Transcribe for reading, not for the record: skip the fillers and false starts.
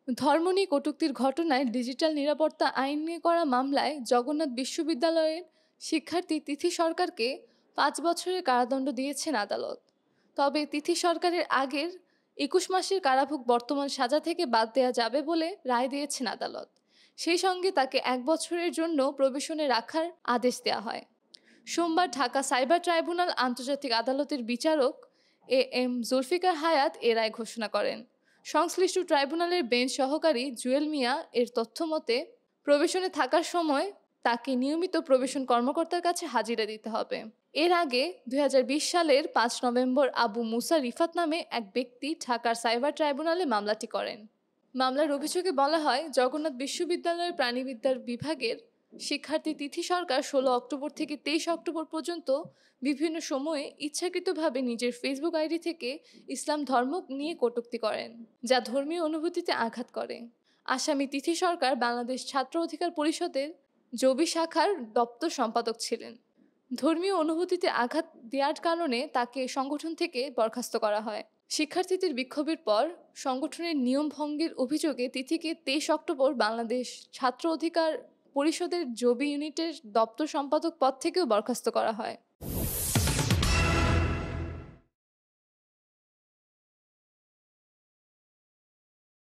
ধর্ম নিয়ে কটূক্তির ঘটনায় ডিজিটাল নিরাপত্তা আইন নিয়ে করা মামলায় জগন্নাথ বিশ্ববিদ্যালয়ের শিক্ষার্থী তিথি সরকারকে 5 বছরের কারাদণ্ড দিয়েছেন আদালত। তবে তিথি সরকারের আগের 21 মাসের কারাভোগ বর্তমান সাজা থেকে বাদ দেওয়া যাবে বলে রায় দিয়েছেন আদালত। সেই সঙ্গে তাকে 1 বছরের জন্য প্রবেশনে রাখার আদেশ দেওয়া হয়। সোমবার ঢাকা সাইবার ট্রাইব্যুনাল আন্তর্জাতিক আদালতের বিচারক এম জুলফিকার হায়াত এ রায় ঘোষণা করেন। সংশ্লিষ্ট ট্রাইব্যুনালের বেঞ্চ সহকারী জুয়েল মিয়া এর তথ্য মতে, প্রবেশনে থাকার সময় তাকে নিয়মিত প্রবেশন কর্মকর্তার কাছে হাজিরা দিতে হবে। এর আগে 2020 সালের 5 নভেম্বর আবু মুসা রিফাত নামে এক ব্যক্তি ঢাকার সাইবার ট্রাইব্যুনালে মামলাটি করেন। মামলার অভিযোগে বলা হয়, জগন্নাথ বিশ্ববিদ্যালয়ের প্রাণিবিদ্যার বিভাগের শিক্ষার্থী তিথি সরকার 16 অক্টোবর থেকে 23 অক্টোবর পর্যন্ত বিভিন্ন সময়ে ইচ্ছাকৃতভাবে নিজের ফেসবুক আইডি থেকে ইসলাম ধর্ম নিয়ে কটূক্তি করেন, যা ধর্মীয় অনুভূতিতে আঘাত করে। আসামি তিথি সরকার বাংলাদেশ ছাত্র অধিকার পরিষদের জবি শাখার দপ্তর সম্পাদক ছিলেন। ধর্মীয় অনুভূতিতে আঘাত দেওয়ার কারণে তাকে সংগঠন থেকে বরখাস্ত করা হয়। শিক্ষার্থীদের বিক্ষোভের পর সংগঠনের নিয়ম ভঙ্গের অভিযোগে তিথিকে 23 অক্টোবর বাংলাদেশ ছাত্র অধিকার পরিষদের জবি ইউনিটের দপ্তর সম্পাদক পদ থেকেও বরখাস্ত করা হয়।